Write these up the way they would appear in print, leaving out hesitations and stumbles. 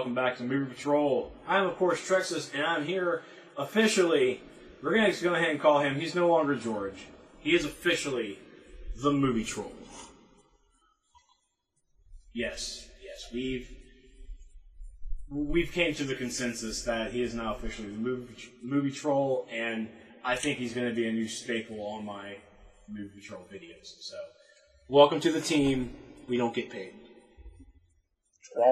welcome back to Movie Patrol. I'm, of course, Trexlight, and I'm here officially. We're going to go ahead and call him. He's no longer George. He is officially the Movie Troll. Yes, we've came to the consensus that he is now officially the movie Troll, and I think he's going to be a new staple on my Movie Patrol videos. So, welcome to the team. We don't get paid. I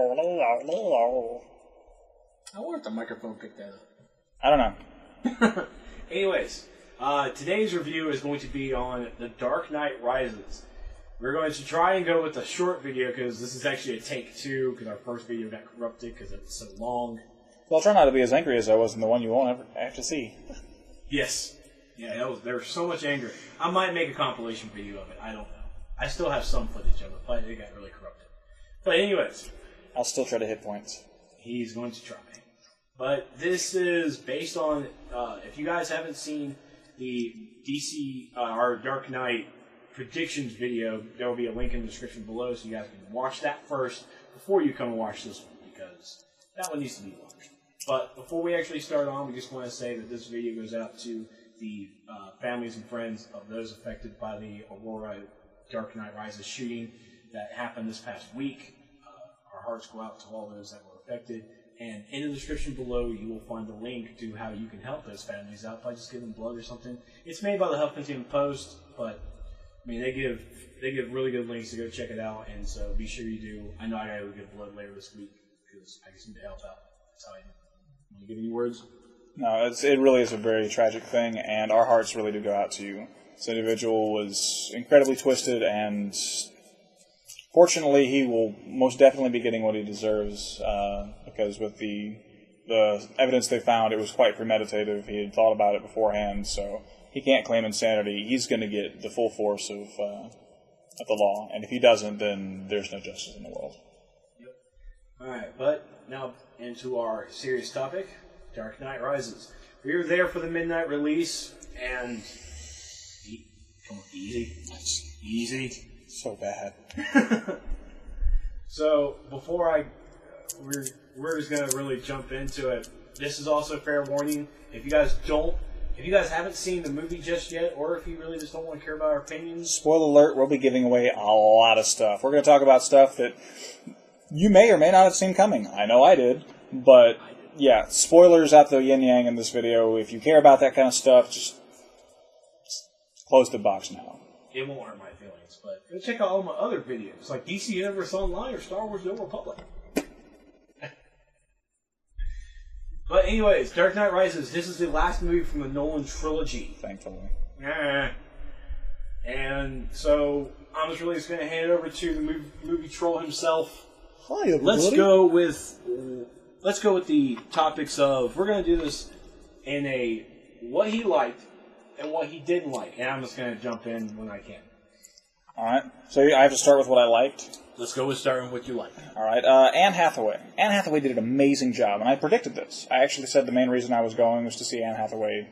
wonder if the microphone picked that up. I don't know. Anyways, today's review is going to be on The Dark Knight Rises. We're going to try and go with a short video because this is actually a take two because our first video got corrupted because it's so long. Well, I'll try not to be as angry as I was in the one you won't ever have to see. Yes. Yeah, there was so much anger. I might make a compilation video of it. I don't know. I still have some footage of it, but it got really corrupted. But anyways. I'll still try to hit points. He's going to try. But this is based on, if you guys haven't seen the DC, our Dark Knight predictions video, there will be a link in the description below so you guys can watch that first before you come and watch this one, because that one needs to be watched. But before we actually start on, we just want to say that this video goes out to the families and friends of those affected by the Aurora Dark Knight Rises shooting that happened this past week. Our hearts go out to all those that were affected. And in the description below, you will find a link to how you can help those families out by just giving blood or something. It's made by the Huffington Post, but I mean they give really good links to go check it out. And so be sure you do. I know I gotta go get blood later this week because I just need to help out. That's how I do. Want to give any words? No, it really is a very tragic thing, and our hearts really do go out to you. This individual was incredibly twisted, and fortunately, he will most definitely be getting what he deserves, because with the evidence they found, it was quite premeditative. He had thought about it beforehand, so he can't claim insanity. He's going to get the full force of the law, and if he doesn't, then there's no justice in the world. Yep. All right, but now into our serious topic, Dark Knight Rises. We were there for the midnight release, and come on, easy. So bad. So before we're just gonna really jump into it. This is also fair warning. If you guys haven't seen the movie just yet, or if you really just don't want to care about our opinions, spoiler alert: we'll be giving away a lot of stuff. We're going to talk about stuff that you may or may not have seen coming. I know I did, but yeah, spoilers out the yin yang in this video. If you care about that kind of stuff, just close the box now. It won't hurt my feelings, but go check out all my other videos, like DC Universe Online or Star Wars: The Old Republic. But anyways, Dark Knight Rises. This is the last movie from the Nolan trilogy. Thankfully. And so I'm just really just going to hand it over to the movie troll himself. Hi, everybody. Let's go with the topics of. We're going to do this in a what he liked and what he didn't like, and I'm just going to jump in when I can. All right. So I have to start with what I liked. Let's go with starting with what you liked. All right. Anne Hathaway. Anne Hathaway did an amazing job, and I predicted this. I actually said the main reason I was going was to see Anne Hathaway,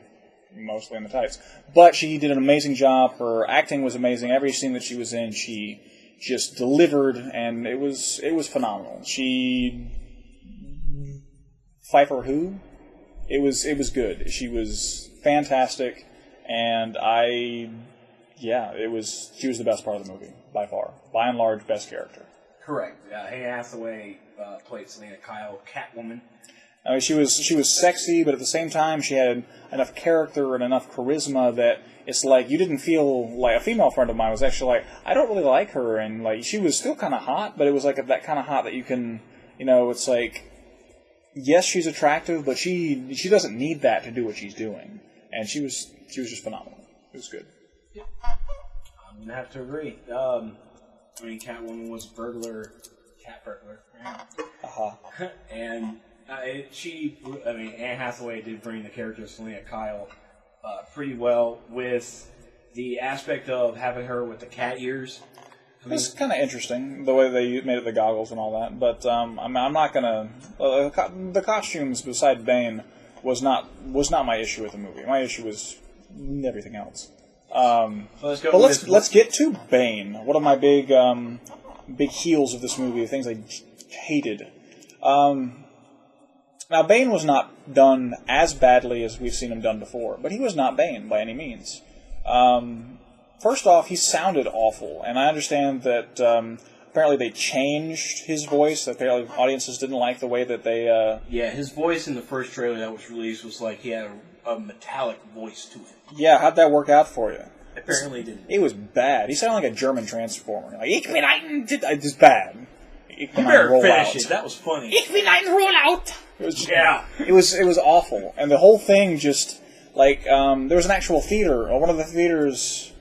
mostly in the tights. But she did an amazing job. Her acting was amazing. Every scene that she was in, she just delivered, and it was phenomenal. Pfeiffer who? It was good. She was fantastic. And she was the best part of the movie, by far. By and large, best character. Correct. Anne Hathaway played Selena Kyle, Catwoman. I mean, she was sexy, but at the same time, she had enough character and enough charisma that it's like you didn't feel like a female friend of mine was actually like, I don't really like her, and like she was still kind of hot, but it was like that kind of hot that you can, it's like, yes, she's attractive, but she doesn't need that to do what she's doing, and she was just phenomenal. It was good. Yeah. I'm gonna have to agree. Catwoman was cat burglar. And Anne Hathaway did bring the character of Selena Kyle pretty well with the aspect of having her with the cat ears. It was kind of interesting, the way they made it the goggles and all that. But I'm not gonna. The costumes beside Bane was not my issue with the movie. My issue was everything else. Let's get to Bane. One of my big heels of this movie, the things I hated. Now, Bane was not done as badly as we've seen him done before, but he was not Bane by any means. First off, he sounded awful, and I understand that apparently they changed his voice. Apparently audiences didn't like the way that they... Yeah, his voice in the first trailer that was released was like he had a metallic voice to it. Yeah, how'd that work out for you? Apparently didn't. It was bad. He sounded like a German transformer. Like, Ich bin ein... Just bad. You better finish it. That was funny. Ich bin ein Rollout! Yeah. It was awful. And the whole thing just... Like, there was an actual theater, or one of the theaters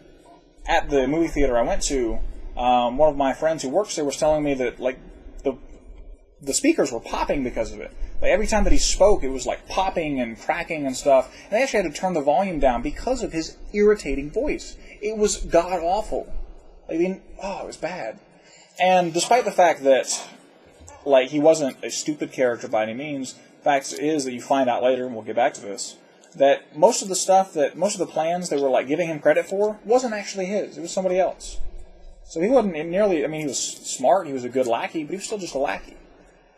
at the movie theater I went to, one of my friends who works there was telling me that, like, the speakers were popping because of it. Like, every time that he spoke, it was, like, popping and cracking and stuff. And they actually had to turn the volume down because of his irritating voice. It was god-awful. Like, it was bad. And despite the fact that, like, he wasn't a stupid character by any means, the fact is that you find out later, and we'll get back to this, that most of the plans they were, like, giving him credit for wasn't actually his. It was somebody else. So he wasn't nearly... I mean, he was smart, he was a good lackey, but he was still just a lackey.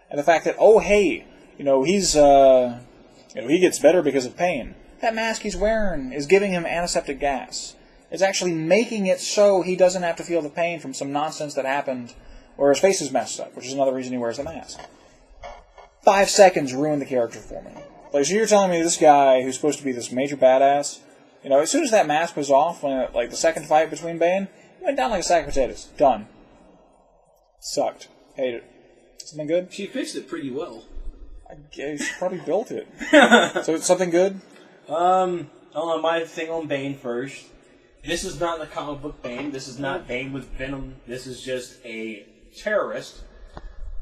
And the fact that, oh, hey, he's, he gets better because of pain. That mask he's wearing is giving him antiseptic gas. It's actually making it so he doesn't have to feel the pain from some nonsense that happened where his face is messed up, which is another reason he wears the mask. 5 seconds ruined the character for me. Like, so you're telling me this guy who's supposed to be this major badass, as soon as that mask was off, when the second fight between Bane, he went down like a sack of potatoes. Done. Sucked. Hated it. Something good? She fixed it pretty well. I guess she probably built it. So it's something good? On my thing on Bane first. This is not the comic book Bane. This is not Bane with Venom. This is just a terrorist,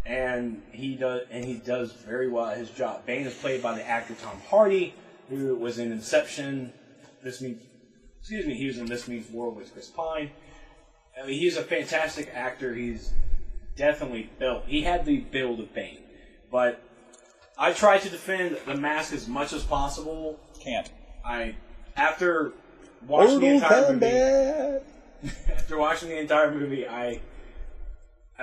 and he does very well at his job. Bane is played by the actor Tom Hardy, who was in Inception. He was in This Means War with Chris Pine. I mean, he's a fantastic actor. He's definitely built. He had the build of Bane, but I try to defend the mask as much as possible. Can't. After watching the entire movie, I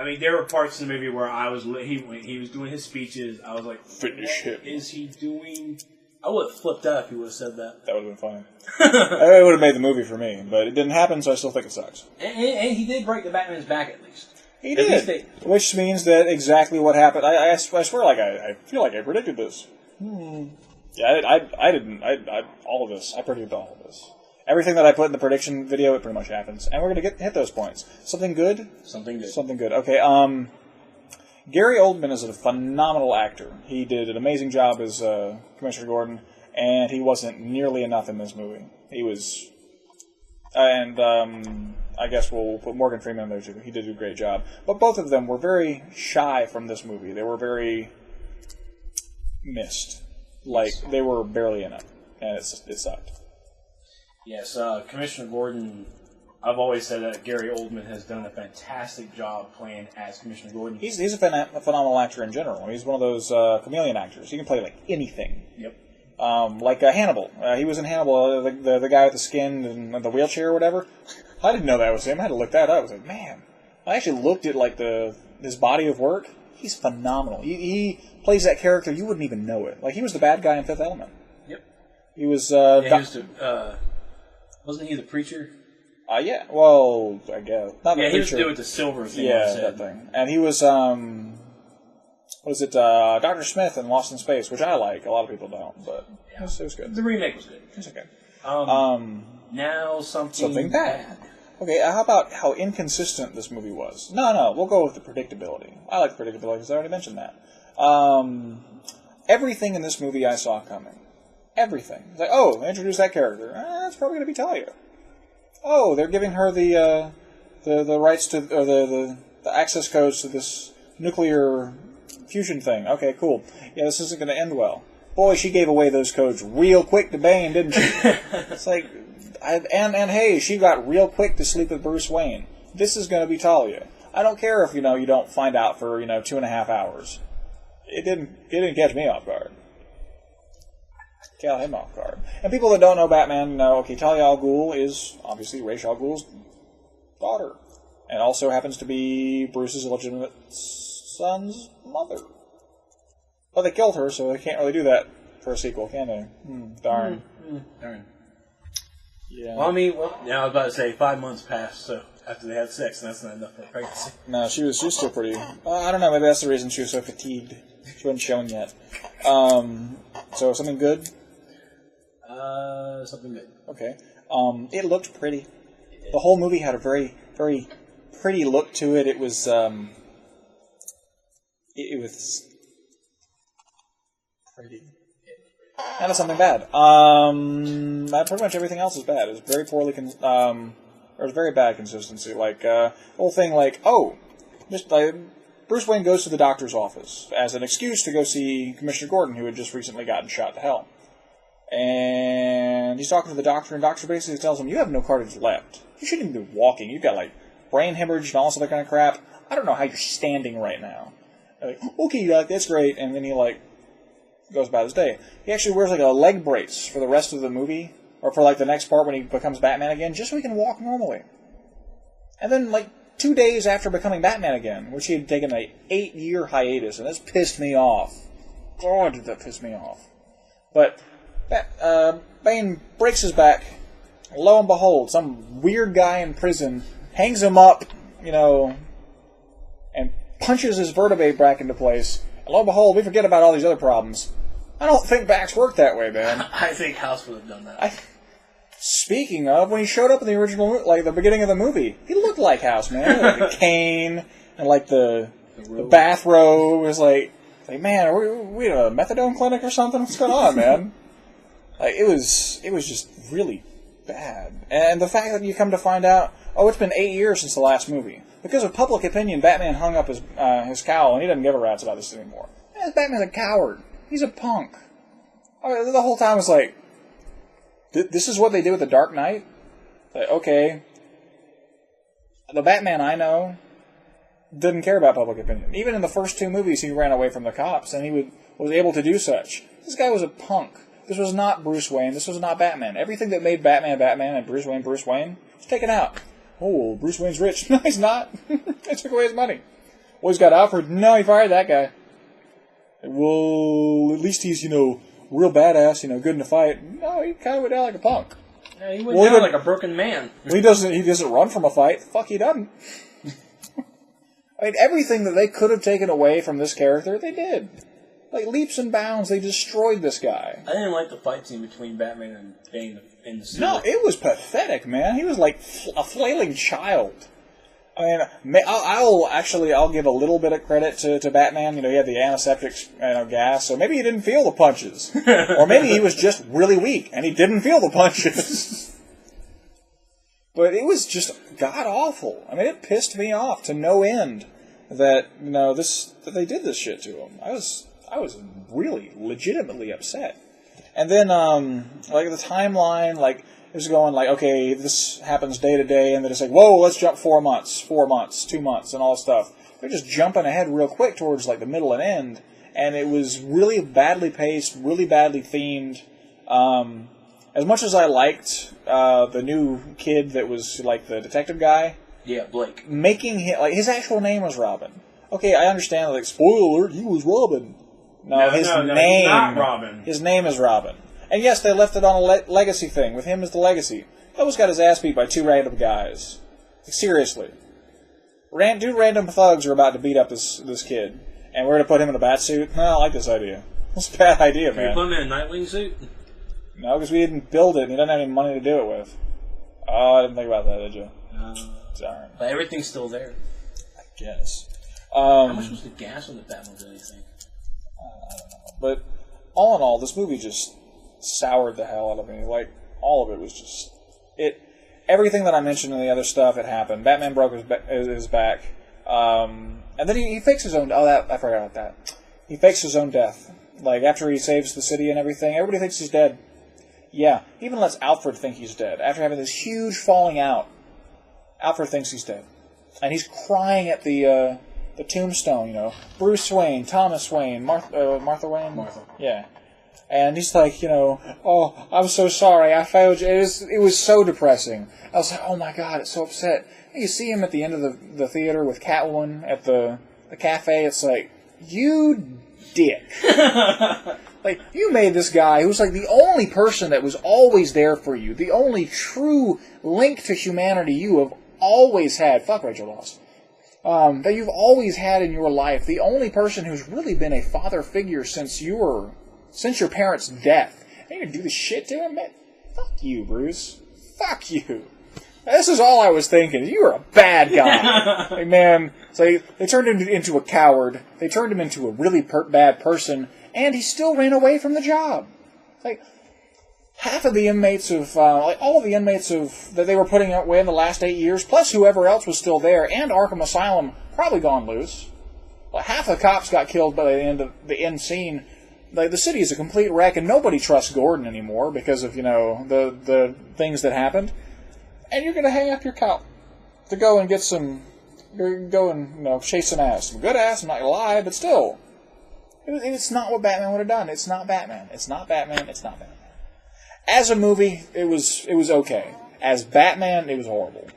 mean, there were parts in the movie where when he was doing his speeches, I was like, finish him. What is he doing? I would have flipped out if he would have said that. That would have been funny. It would have made the movie for me, but it didn't happen, so I still think it sucks. And he did break the Batman's back at least. He did, which means that exactly what happened. I swear, like I feel like I predicted this. Yeah, I didn't. All of this. I predicted all of this. Everything that I put in the prediction video, it pretty much happens, and we're gonna hit those points. Something good. Something good. Something good. Okay. Gary Oldman is a phenomenal actor. He did an amazing job as Commissioner Gordon, and he wasn't nearly enough in this movie. He was, and I guess we'll put Morgan Freeman in there too. He did a great job. But both of them were very shy from this movie. They were very missed. Like, they were barely in it. And it sucked. Yes, Commissioner Gordon, I've always said that Gary Oldman has done a fantastic job playing as Commissioner Gordon. He's a phenomenal actor in general. He's one of those chameleon actors. He can play, like, anything. Yep. Like Hannibal. He was in Hannibal, the guy with the skin and the wheelchair or whatever. I didn't know that was him. I had to look that up. I was like, man. I actually looked at like his body of work. He's phenomenal. He plays that character. You wouldn't even know it. Like, he was the bad guy in Fifth Element. Yep. He was. Wasn't he the preacher? Yeah. Well, I guess not the preacher. He was doing the silver thing. Yeah, that thing. And he was. Was it Dr. Smith in Lost in Space, which I like. A lot of people don't, but it was good. The remake was good. It's okay. Now something bad. Okay, how about how inconsistent this movie was? No, we'll go with the predictability. I like the predictability because I already mentioned that. Everything in this movie I saw coming. Everything. It's like, oh, they introduced that character. It's probably going to be Talia. Oh, they're giving her the rights to, or the access codes to this nuclear fusion thing. Okay, cool. Yeah, this isn't going to end well. Boy, she gave away those codes real quick to Bane, didn't she? It's like, and hey, she got real quick to sleep with Bruce Wayne. This is going to be Talia. I don't care if, you don't find out for, 2.5 hours. It didn't catch me off guard. Caught him off guard. And people that don't know Batman know, okay, Talia al Ghul is obviously Ra's al Ghul's daughter. And also happens to be Bruce's illegitimate son's mother. Well, they killed her, so they can't really do that for a sequel, can they? Darn. Darn. Yeah. Well, I was about to say 5 months passed, so after they had sex, and that's not enough for a pregnancy. No, she was still pretty... I don't know, maybe that's the reason she was so fatigued. She wasn't showing yet. So, something good? Something good. Okay. It looked pretty. The whole movie had a very, very pretty look to it. It was, it was pretty. And it's something bad. Pretty much everything else is bad. It was very poorly, there was very bad consistency. Like, the whole thing, like, just like, Bruce Wayne goes to the doctor's office as an excuse to go see Commissioner Gordon, who had just recently gotten shot to hell. And he's talking to the doctor, and the doctor basically tells him, you have no cartilage left. You shouldn't even be walking. You've got, like, brain hemorrhage and all this other kind of crap. I don't know how you're standing right now. Like, okay, Doc, that's great. And then he, like, goes about his day. He actually wears, like, a leg brace for the rest of the movie, or for, like, the next part when he becomes Batman again, just so he can walk normally. And then, like, 2 days after becoming Batman again, which he had taken an 8-year hiatus, and this pissed me off. God, did that piss me off. But Bane breaks his back. Lo and behold, some weird guy in prison hangs him up, and punches his vertebrae back into place. And lo and behold, we forget about all these other problems. I don't think backs work that way, man. I think House would have done that. Speaking of, when he showed up in the original, like, the beginning of the movie, he looked like House, man. Like the cane, and, like, the bathrobe. It was like, man, are we at a methadone clinic or something? What's going on, man? Like, it was just really bad. And the fact that you come to find out, it's been 8 years since the last movie. Because of public opinion, Batman hung up his cowl, and he doesn't give a rat's about this anymore. Man, Batman's a coward. He's a punk. The whole time it's like, this is what they did with The Dark Knight? Like, okay, the Batman I know didn't care about public opinion. Even in the first 2 movies, he ran away from the cops, and he was able to do such. This guy was a punk. This was not Bruce Wayne. This was not Batman. Everything that made Batman Batman and Bruce Wayne was taken out. Oh, Bruce Wayne's rich. No, he's not. They took away his money. Well, he's got Alfred. No, he fired that guy. Well, at least he's, real badass, good in a fight. No, he kind of went down like a punk. Yeah, he went down like a broken man. Well, he doesn't run from a fight. Fuck, he doesn't. I mean, everything that they could have taken away from this character, they did. Like, leaps and bounds, they destroyed this guy. I didn't like the fight scene between Batman and Bane in the suit. No, it was pathetic, man. He was like a flailing child. I mean, I'll give a little bit of credit to Batman. He had the antiseptic gas, so maybe he didn't feel the punches. Or maybe he was just really weak, and he didn't feel the punches. But it was just god-awful. I mean, it pissed me off to no end that, that they did this shit to him. I was really legitimately upset. And then, like, the timeline, like, it was going like, okay, this happens day to day, and then it's like, whoa, let's jump 4 months, 2 months, and all this stuff. They're just jumping ahead real quick towards, like, the middle and end, and it was really badly paced, really badly themed. As much as I liked the new kid that was, like, the detective guy. Yeah, Blake. Making him, like, his actual name was Robin. Okay, I understand, like, spoiler alert, he was Robin. No, his name. He's not Robin. His name is Robin. And yes, they left it on a legacy thing, with him as the legacy. He almost got his ass beat by 2 random guys. Like, seriously. 2 random thugs are about to beat up this kid, and we're going to put him in a bat suit? No, I like this idea. It's a bad idea, man. Can you put him in a Nightwing suit? No, because we didn't build it, and he doesn't have any money to do it with. Oh, I didn't think about that, did you? Sorry. But everything's still there. I guess. How much was the gas on the Batmobile, you think? I don't know. But all in all, this movie just soured the hell out of me. Like, all of it was just... Everything that I mentioned in the other stuff, it happened. Batman broke his back. And then he fakes his own... I forgot about that. He fakes his own death. Like, after he saves the city and everything, everybody thinks he's dead. Yeah, he even lets Alfred think he's dead. After having this huge falling out, Alfred thinks he's dead. And he's crying at the tombstone, Bruce Wayne, Thomas Wayne, Martha Wayne? Martha. Yeah. And he's like, oh, I'm so sorry, I failed you. It was so depressing. I was like, oh my god, it's so upset. And you see him at the end of the theater with Catwoman at the cafe. It's like, you dick. Like, you made this guy who's like the only person that was always there for you, the only true link to humanity you have always had. Fuck Rachel Dawes. That you've always had in your life, the only person who's really been a father figure since your parents' death. And you're gonna do this shit to him, man? Fuck you, Bruce. Fuck you. This is all I was thinking. You were a bad guy. Like, man, so they turned him into a coward. They turned him into a really bad person, and he still ran away from the job. Like, half of the inmates of, all of the inmates that they were putting away in the last 8 years, plus whoever else was still there, and Arkham Asylum, probably gone loose. Like, half the cops got killed by the end of the end scene. Like, the city is a complete wreck, and nobody trusts Gordon anymore because of, the things that happened. And you're going to hang up your coat to go and chase some ass. Some good ass, I'm not going to lie, but still. It's not what Batman would have done. It's not Batman. It's not Batman. It's not Batman. As a movie, it was okay. As Batman, it was horrible.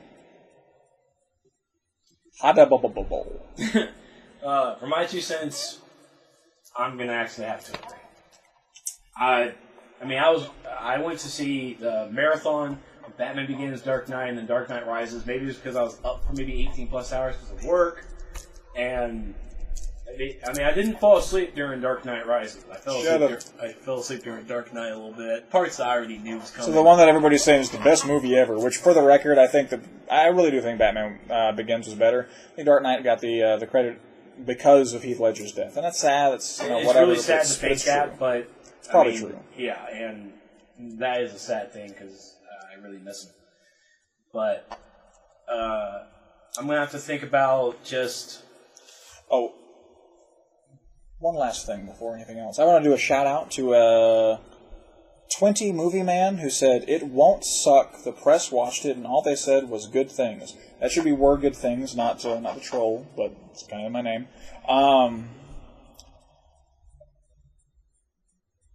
For my 2 cents, I'm going to actually have to agree. I went to see the marathon of Batman Begins, Dark Knight, and then Dark Knight Rises. Maybe it was because I was up for maybe 18 plus hours because of work. And, I didn't fall asleep during Dark Knight Rises. I fell asleep during Dark Knight a little bit. Parts I already knew was coming. So the one that everybody's saying is the best movie ever, which for the record, I really do think Batman Begins was better. I think Dark Knight got the credit because of Heath Ledger's death. And that's sad. It's whatever. Really sad to think that, but it's probably true. Yeah, and that is a sad thing because I really miss him. But I'm going to have to think about just... Oh, one last thing before anything else. I want to do a shout-out to a 20 movie man who said, "It won't suck. The press watched it, and all they said was good things." That should be "were good things," not the troll, but it's kind of my name.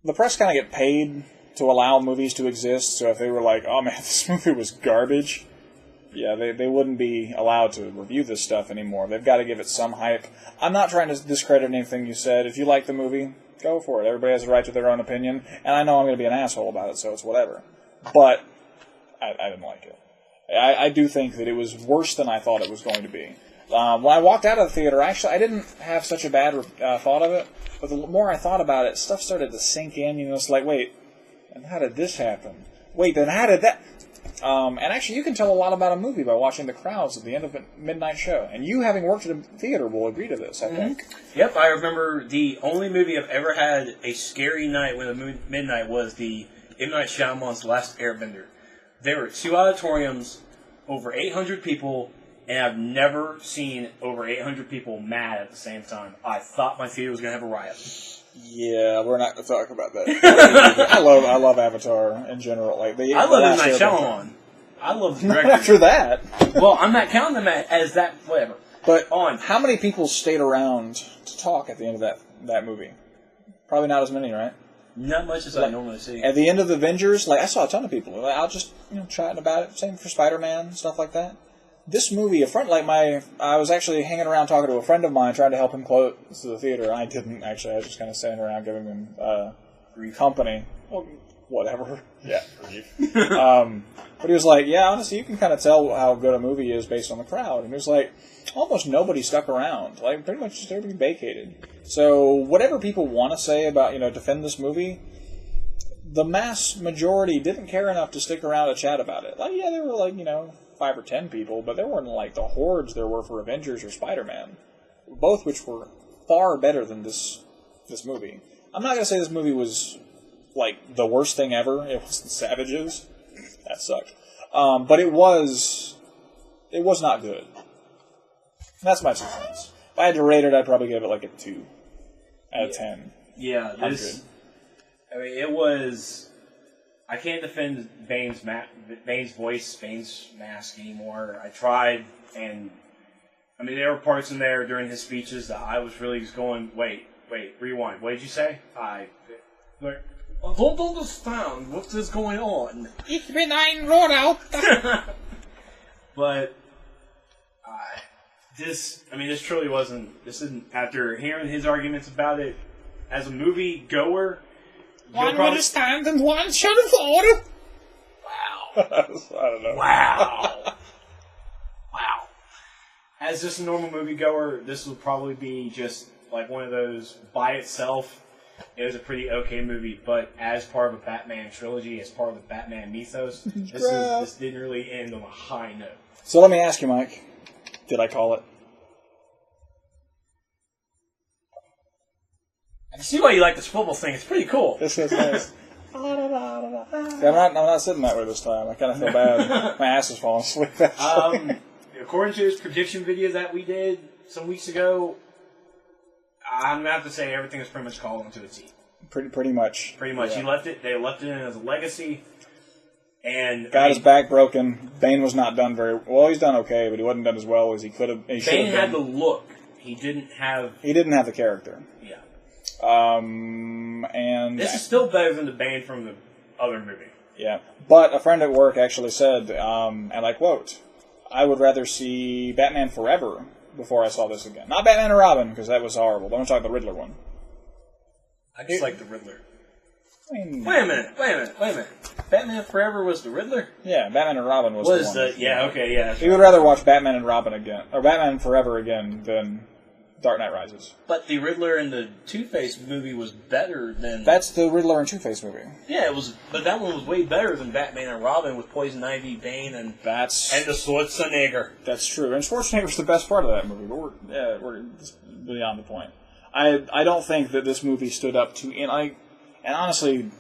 The press kind of get paid to allow movies to exist, so if they were like, "Oh man, this movie was garbage," yeah, they wouldn't be allowed to review this stuff anymore. They've got to give it some hype. I'm not trying to discredit anything you said. If you like the movie, go for it. Everybody has a right to their own opinion, and I know I'm going to be an asshole about it, so it's whatever. But I didn't like it. I do think that it was worse than I thought it was going to be. When I walked out of the theater, actually, I didn't have such a bad thought of it, but the more I thought about it, stuff started to sink in. It's like, wait, and how did this happen? Wait, then how did that... and actually, you can tell a lot about a movie by watching the crowds at the end of a midnight show. And you, having worked at a theater, will agree to this, I think. Yep, I remember the only movie I've ever had a scary night when the midnight was the M. Night Shyamalan's Last Airbender. There were 2 auditoriums, over 800 people, and I've never seen over 800 people mad at the same time. I thought my theater was going to have a riot. Yeah, we're not going to talk about that. I love Avatar in general. I love M. Night Shyamalan. I love the director. Not after that. Well, I'm not counting them as that, whatever. But how many people stayed around to talk at the end of that movie? Probably not as many, right? Not much as I normally see. At the end of the Avengers, I saw a ton of people. I was just chatting about it. Same for Spider-Man, stuff like that. This movie, I was actually hanging around talking to a friend of mine, trying to help him close the theater. I didn't, actually. I was just kind of sitting around giving him company. Well, whatever. Yeah, grief. But he was like, yeah, honestly, you can kind of tell how good a movie is based on the crowd. And he was like, almost nobody stuck around. Pretty much just everybody vacated. So whatever people want to say about, defend this movie, the mass majority didn't care enough to stick around to chat about it. There were 5 or 10 people, but there weren't the hordes there were for Avengers or Spider-Man, both which were far better than this movie. I'm not going to say this movie was the worst thing ever. It wasn't Savages. That sucked. But it was not good. That's my 2 cents. If I had to rate it, I'd probably give it a 2 out of 10. Yeah, it was... I can't defend Bane's voice, Bane's mask anymore. I tried, and... there were parts in there during his speeches that I was really just going, wait, rewind. What did you say? I don't understand what is going on. Ich bin ein Rohraut. But... this truly wasn't. This isn't. After hearing his arguments about it, as a movie goer, one would stand and one should fall. Wow. I don't know. Wow. Wow. As just a normal moviegoer, this will probably be just like one of those by itself. It was a pretty okay movie, but as part of a Batman trilogy, as part of the Batman mythos, this didn't really end on a high note. So let me ask you, Mike. Did I call it? I can see why you like this football thing. It's pretty cool. This is nice. I'm not sitting that way this time. I kind of feel bad. My ass is falling asleep. According to his prediction video that we did some weeks ago, I'm gonna have to say everything is pretty much called into a T. Pretty much. Pretty much. Yeah. They left it in as a legacy, and got his back broken. Bane was not done very well. He's done okay, but he wasn't done as well as he could have. Bane had the look. He didn't have the character. Yeah. And this is still better than the Bane from the other movie. Yeah, but a friend at work actually said, and I quote, "I would rather see Batman Forever before I saw this again. Not Batman and Robin, because that was horrible. But I'm talking the Riddler one. I just like the Riddler. I mean, Wait a minute. Batman Forever was the Riddler? Yeah, Batman and Robin was the one. Yeah, okay, yeah. He would rather watch Batman and Robin again, or Batman Forever again, than Dark Knight Rises. But the Riddler in the Two-Face movie was better than... That's the Riddler and Two-Face movie. Yeah, it was, but that one was way better than Batman and Robin with Poison Ivy, Bane, and the Schwarzenegger. That's true. And Schwarzenegger's the best part of that movie, but we're beyond the point. I don't think that this movie stood up to... And honestly,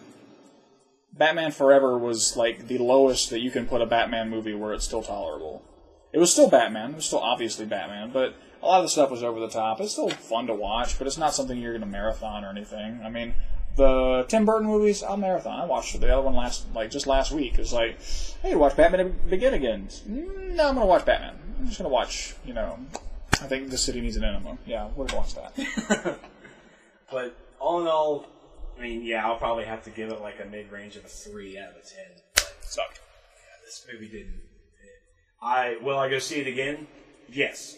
Batman Forever was like the lowest that you can put a Batman movie where it's still tolerable. It was still Batman. It was still obviously Batman, but a lot of the stuff was over the top. It's still fun to watch, but it's not something you're going to marathon or anything. I mean, the Tim Burton movies, I'll marathon. I watched the other one just last week. It's like, hey, watch Batman Begin again. No, I'm going to watch Batman. I'm just going to watch, I think This City Needs an Enema. Yeah, we're going to watch that. But all in all, I'll probably have to give it like a mid-range of a 3 out of 10. But Sucked. Yeah, this movie didn't. Will I go see it again? Yes.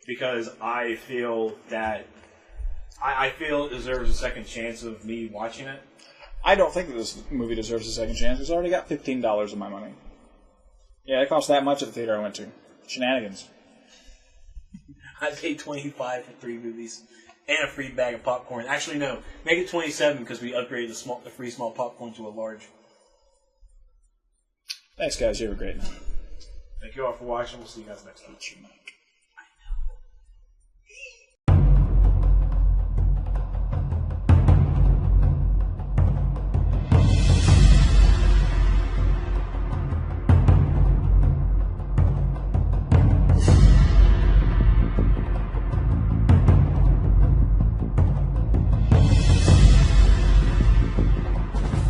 Because I feel that I feel it deserves a second chance of me watching it. I don't think that this movie deserves a second chance. It's already got $15 of my money. Yeah, it cost that much at the theater I went to. Shenanigans. I paid $25 for 3 movies and a free bag of popcorn. Actually, no, make it $27 because we upgraded the free small popcorn to a large. Thanks, guys. You have a great night. Thank you all for watching. We'll see you guys next time.